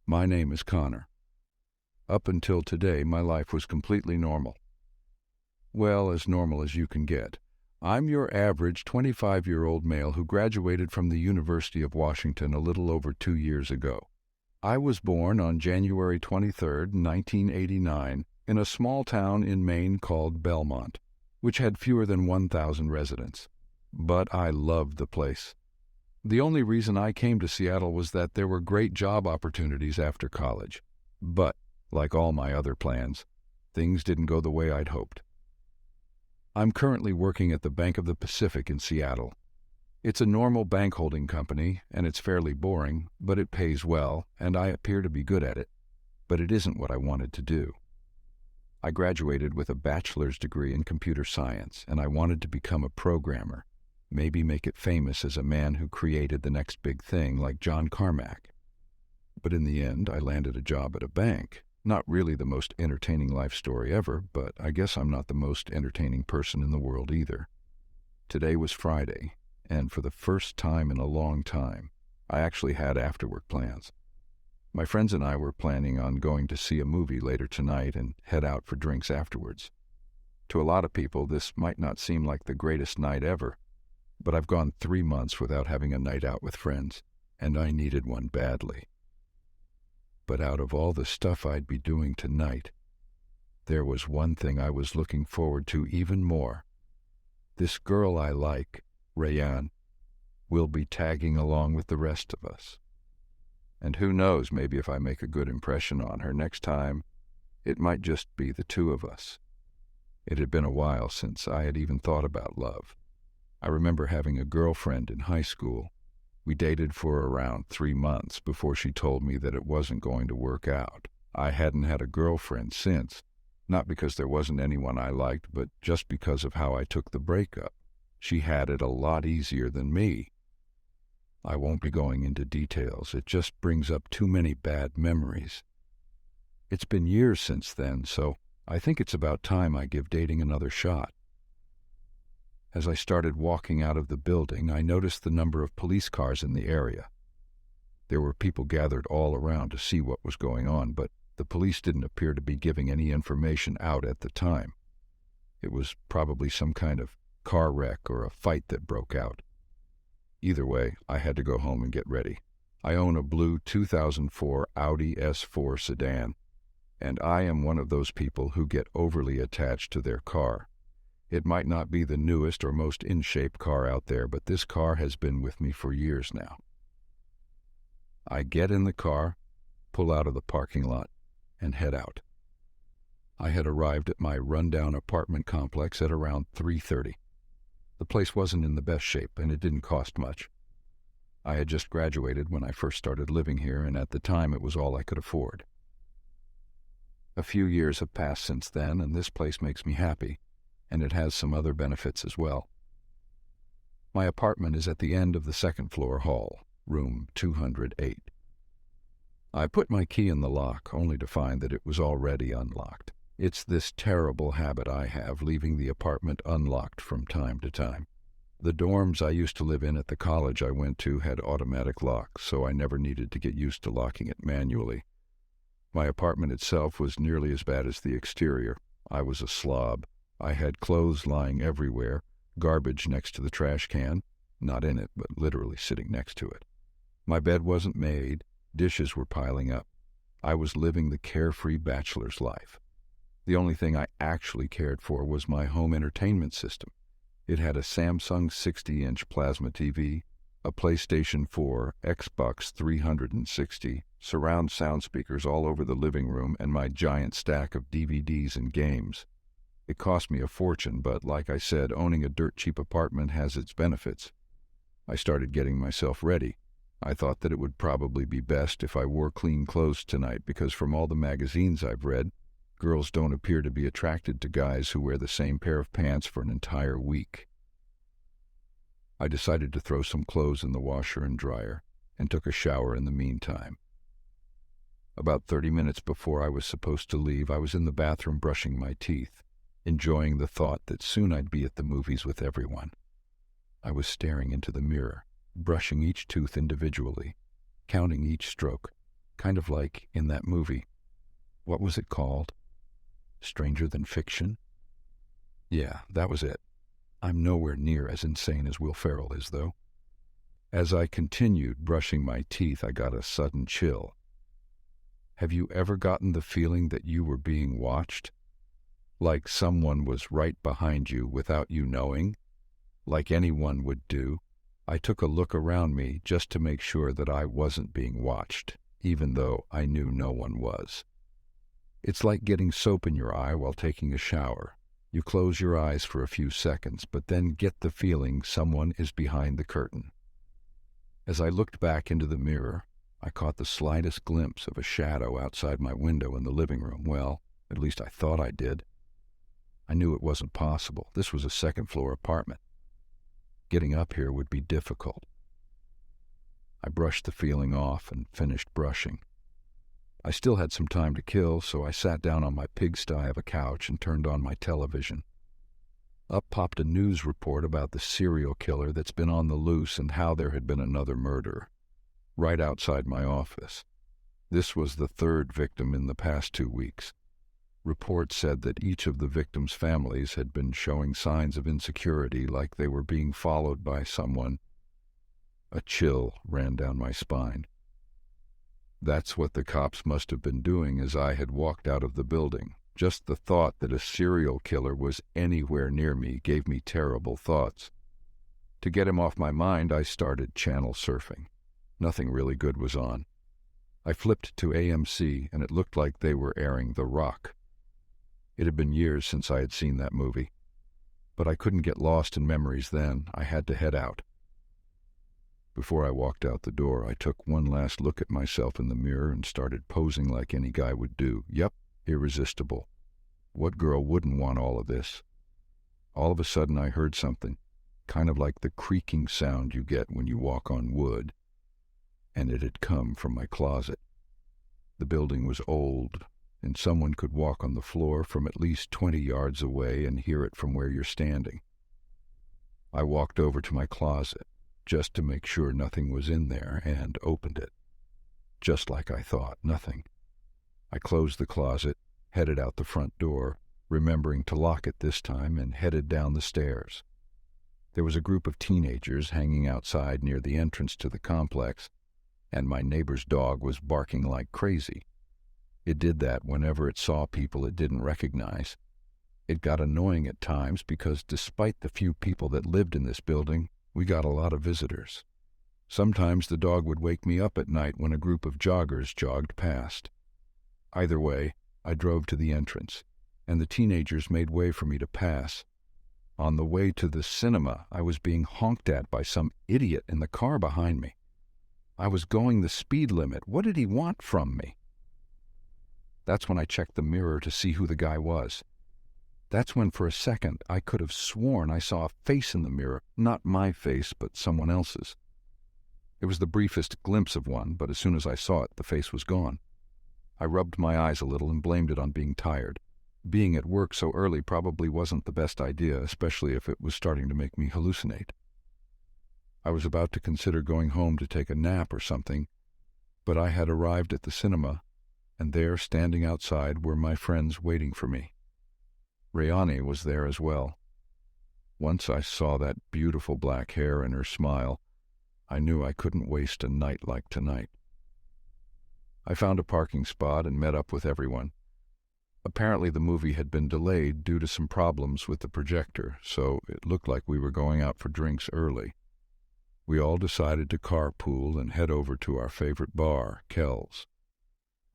My name is Connor. Up until today, my life was completely normal. Well, as normal as you can get. I'm your average 25-year-old male who graduated from the University of Washington a little over 2 years ago. I was born on January 23, 1989, in a small town in Maine called Belmont, which had fewer than 1,000 residents. But I loved the place. The only reason I came to Seattle was that there were great job opportunities after college. But, like all my other plans, things didn't go the way I'd hoped. I'm currently working at the Bank of the Pacific in Seattle. It's a normal bank holding company, and it's fairly boring, but it pays well, and I appear to be good at it. But it isn't what I wanted to do. I graduated with a bachelor's degree in computer science, and I wanted to become a programmer, maybe make it famous as a man who created the next big thing like John Carmack. But in the end, I landed a job at a bank. Not really the most entertaining life story ever, but I guess I'm not the most entertaining person in the world either. Today was Friday, and for the first time in a long time, I actually had after-work plans. My friends and I were planning on going to see a movie later tonight and head out for drinks afterwards. To a lot of people, this might not seem like the greatest night ever, but I've gone 3 months without having a night out with friends, and I needed one badly. But out of all the stuff I'd be doing tonight, there was one thing I was looking forward to even more. This girl I like, Rayanne, will be tagging along with the rest of us. And who knows, maybe if I make a good impression on her next time, it might just be the two of us. It had been a while since I had even thought about love. I remember having a girlfriend in high school. We dated for around 3 months before she told me that it wasn't going to work out. I hadn't had a girlfriend since, not because there wasn't anyone I liked, but just because of how I took the breakup. She had it a lot easier than me. I won't be going into details. It just brings up too many bad memories. It's been years since then, so I think it's about time I give dating another shot. As I started walking out of the building, I noticed the number of police cars in the area. There were people gathered all around to see what was going on, but the police didn't appear to be giving any information out at the time. It was probably some kind of car wreck or a fight that broke out. Either way, I had to go home and get ready. I own a blue 2004 Audi S4 sedan, and I am one of those people who get overly attached to their car. It might not be the newest or most in-shape car out there, but this car has been with me for years now. I get in the car, pull out of the parking lot, and head out. I had arrived at my rundown apartment complex at around 3:30. The place wasn't in the best shape, and it didn't cost much. I had just graduated when I first started living here, and at the time it was all I could afford. A few years have passed since then, and this place makes me happy, and it has some other benefits as well. My apartment is at the end of the second-floor hall, room 208. I put my key in the lock, only to find that it was already unlocked. It's this terrible habit I have, leaving the apartment unlocked from time to time. The dorms I used to live in at the college I went to had automatic locks, so I never needed to get used to locking it manually. My apartment itself was nearly as bad as the exterior. I was a slob. I had clothes lying everywhere, garbage next to the trash can, not in it, but literally sitting next to it. My bed wasn't made, dishes were piling up. I was living the carefree bachelor's life. The only thing I actually cared for was my home entertainment system. It had a Samsung 60-inch plasma TV, a PlayStation 4, Xbox 360, surround sound speakers all over the living room, and my giant stack of DVDs and games. It cost me a fortune, but like I said, owning a dirt-cheap apartment has its benefits. I started getting myself ready. I thought that it would probably be best if I wore clean clothes tonight, because from all the magazines I've read, girls don't appear to be attracted to guys who wear the same pair of pants for an entire week. I decided to throw some clothes in the washer and dryer, and took a shower in the meantime. About 30 minutes before I was supposed to leave, I was in the bathroom brushing my teeth, enjoying the thought that soon I'd be at the movies with everyone. I was staring into the mirror, brushing each tooth individually, counting each stroke, kind of like in that movie. What was it called? Stranger Than Fiction? Yeah, that was it. I'm nowhere near as insane as Will Ferrell is, though. As I continued brushing my teeth, I got a sudden chill. Have you ever gotten the feeling that you were being watched? Like someone was right behind you without you knowing? Like anyone would do. I took a look around me just to make sure that I wasn't being watched, even though I knew no one was. It's like getting soap in your eye while taking a shower. You close your eyes for a few seconds, but then get the feeling someone is behind the curtain. As I looked back into the mirror, I caught the slightest glimpse of a shadow outside my window in the living room. Well, at least I thought I did. I knew it wasn't possible. This was a second-floor apartment. Getting up here would be difficult. I brushed the feeling off and finished brushing. I still had some time to kill, so I sat down on my pigsty of a couch and turned on my television. Up popped a news report about the serial killer that's been on the loose and how there had been another murder, right outside my office. This was the third victim in the past 2 weeks. Reports said that each of the victims' families had been showing signs of insecurity, like they were being followed by someone. A chill ran down my spine. That's what the cops must have been doing as I had walked out of the building. Just the thought that a serial killer was anywhere near me gave me terrible thoughts. To get him off my mind, I started channel surfing. Nothing really good was on. I flipped to AMC, and it looked like they were airing The Rock. It had been years since I had seen that movie. But I couldn't get lost in memories then. I had to head out. Before I walked out the door, I took one last look at myself in the mirror and started posing like any guy would do. Yep, irresistible. What girl wouldn't want all of this? All of a sudden I heard something, kind of like the creaking sound you get when you walk on wood, and it had come from my closet. The building was old, and someone could walk on the floor from at least 20 yards away and hear it from where you're standing. I walked over to my closet, just to make sure nothing was in there, and opened it. Just like I thought, nothing. I closed the closet, headed out the front door, remembering to lock it this time, and headed down the stairs. There was a group of teenagers hanging outside near the entrance to the complex, and my neighbor's dog was barking like crazy. It did that whenever it saw people it didn't recognize. It got annoying at times because despite the few people that lived in this building, we got a lot of visitors. Sometimes the dog would wake me up at night when a group of joggers jogged past. Either way, I drove to the entrance, and the teenagers made way for me to pass. On the way to the cinema, I was being honked at by some idiot in the car behind me. I was going the speed limit. What did he want from me? That's when I checked the mirror to see who the guy was. That's when for a second I could have sworn I saw a face in the mirror, not my face, but someone else's. It was the briefest glimpse of one, but as soon as I saw it, the face was gone. I rubbed my eyes a little and blamed it on being tired. Being at work so early probably wasn't the best idea, especially if it was starting to make me hallucinate. I was about to consider going home to take a nap or something, but I had arrived at the cinema, and there, standing outside, were my friends waiting for me. Rayani was there as well. Once I saw that beautiful black hair and her smile, I knew I couldn't waste a night like tonight. I found a parking spot and met up with everyone. Apparently the movie had been delayed due to some problems with the projector, so it looked like we were going out for drinks early. We all decided to carpool and head over to our favorite bar, Kel's.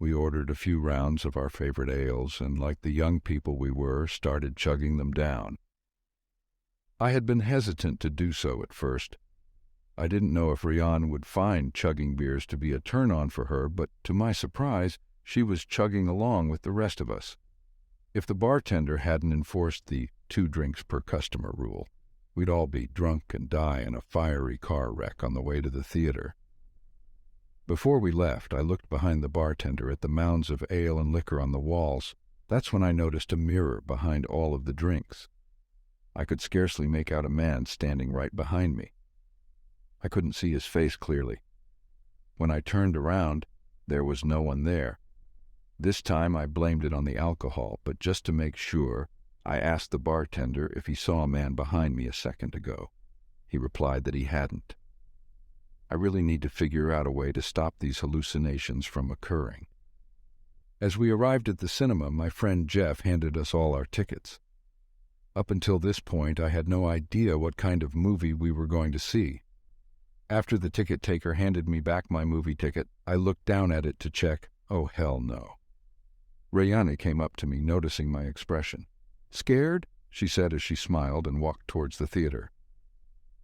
We ordered a few rounds of our favorite ales and, like the young people we were, started chugging them down. I had been hesitant to do so at first. I didn't know if Rian would find chugging beers to be a turn-on for her, but to my surprise, she was chugging along with the rest of us. If the bartender hadn't enforced the 2 drinks per customer rule, we'd all be drunk and die in a fiery car wreck on the way to the theater. Before we left, I looked behind the bartender at the mounds of ale and liquor on the walls. That's when I noticed a mirror behind all of the drinks. I could scarcely make out a man standing right behind me. I couldn't see his face clearly. When I turned around, There was no one there. This time I blamed it on the alcohol, but just to make sure, I asked the bartender if he saw a man behind me a second ago. He replied that he hadn't. I really need to figure out a way to stop these hallucinations from occurring. As we arrived at the cinema, my friend Jeff handed us all our tickets. Up until this point, I had no idea what kind of movie we were going to see. After the ticket taker handed me back my movie ticket, I looked down at it to check. Oh, hell no. Rayane came up to me, noticing my expression. "Scared?" she said as she smiled and walked towards the theater.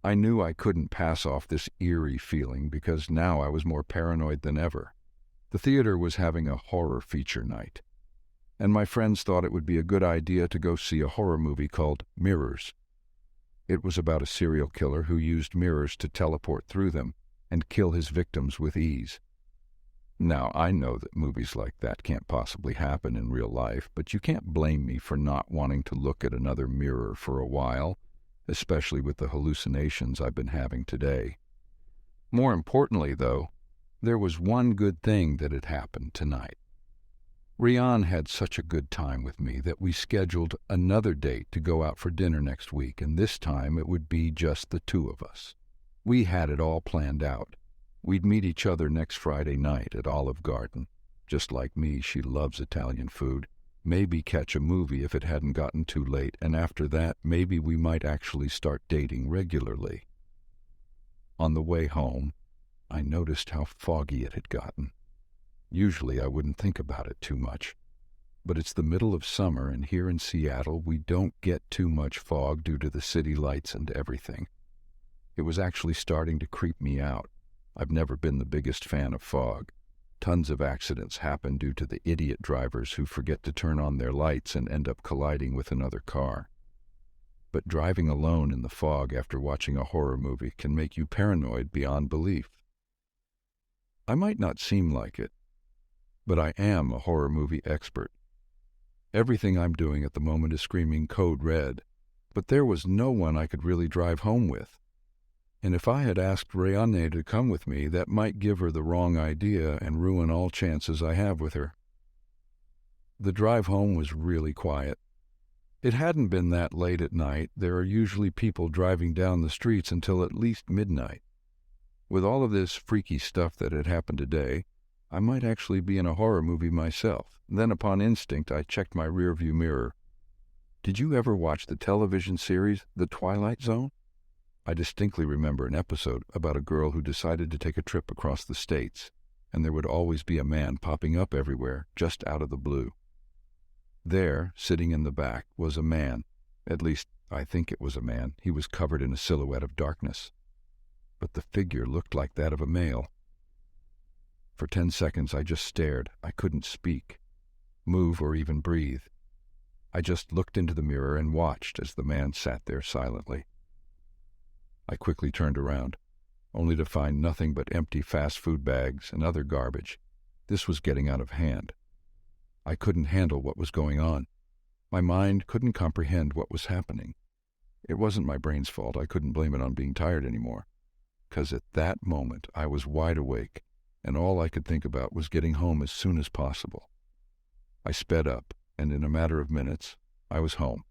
I knew I couldn't pass off this eerie feeling because now I was more paranoid than ever. The theater was having a horror feature night, and my friends thought it would be a good idea to go see a horror movie called Mirrors. It was about a serial killer who used mirrors to teleport through them and kill his victims with ease. Now, I know that movies like that can't possibly happen in real life, but you can't blame me for not wanting to look at another mirror for a while, especially with the hallucinations I've been having today. More importantly, though, there was one good thing that had happened tonight. Rian had such a good time with me that we scheduled another date to go out for dinner next week, and this time it would be just the two of us. We had it all planned out. We'd meet each other next Friday night at Olive Garden. Just like me, she loves Italian food. Maybe catch a movie if it hadn't gotten too late, and after that, maybe we might actually start dating regularly. On the way home, I noticed how foggy it had gotten. Usually I wouldn't think about it too much, but it's the middle of summer, and here in Seattle we don't get too much fog due to the city lights and everything. It was actually starting to creep me out. I've never been the biggest fan of fog. Tons of accidents happen due to the idiot drivers who forget to turn on their lights and end up colliding with another car. But driving alone in the fog after watching a horror movie can make you paranoid beyond belief. I might not seem like it, but I am a horror movie expert. Everything I'm doing at the moment is screaming code red, but there was no one I could really drive home with. And if I had asked Rayane to come with me, that might give her the wrong idea and ruin all chances I have with her. The drive home was really quiet. It hadn't been that late at night. There are usually people driving down the streets until at least midnight. With all of this freaky stuff that had happened today, I might actually be in a horror movie myself. Then upon instinct, I checked my rearview mirror. Did you ever watch the television series, The Twilight Zone? I distinctly remember an episode about a girl who decided to take a trip across the states, and there would always be a man popping up everywhere, just out of the blue. There, sitting in the back, was a man. At least, I think it was a man. He was covered in a silhouette of darkness. But the figure looked like that of a male. For 10 seconds I just stared. I couldn't speak, move, or even breathe. I just looked into the mirror and watched as the man sat there silently. I quickly turned around, only to find nothing but empty fast food bags and other garbage. This was getting out of hand. I couldn't handle what was going on. My mind couldn't comprehend what was happening. It wasn't my brain's fault. I couldn't blame it on being tired anymore, because at that moment I was wide awake, and all I could think about was getting home as soon as possible. I sped up, and in a matter of minutes, I was home.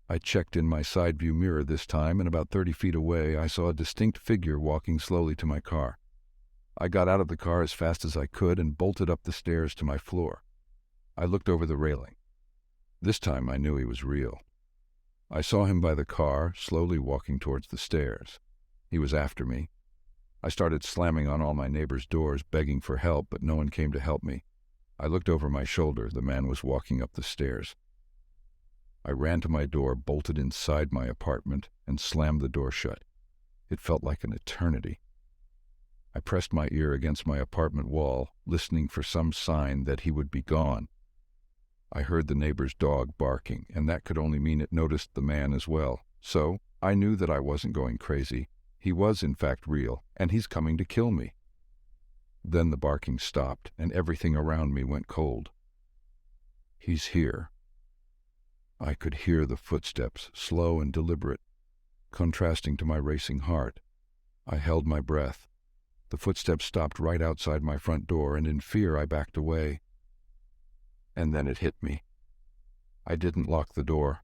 I checked in my side view mirror this time, and about 30 feet away, I saw a distinct figure walking slowly to my car. I got out of the car as fast as I could and bolted up the stairs to my floor. I looked over the railing. This time I knew he was real. I saw him by the car, slowly walking towards the stairs. He was after me. I started slamming on all my neighbors' doors, begging for help, but no one came to help me. I looked over my shoulder. The man was walking up the stairs. I ran to my door, bolted inside my apartment, and slammed the door shut. It felt like an eternity. I pressed my ear against my apartment wall, listening for some sign that he would be gone. I heard the neighbor's dog barking, and that could only mean it noticed the man as well. So I knew that I wasn't going crazy. He was in fact real, and he's coming to kill me. Then the barking stopped, and everything around me went cold. He's here. I could hear the footsteps, slow and deliberate, contrasting to my racing heart. I held my breath. The footsteps stopped right outside my front door, and in fear I backed away. And then it hit me. I didn't lock the door.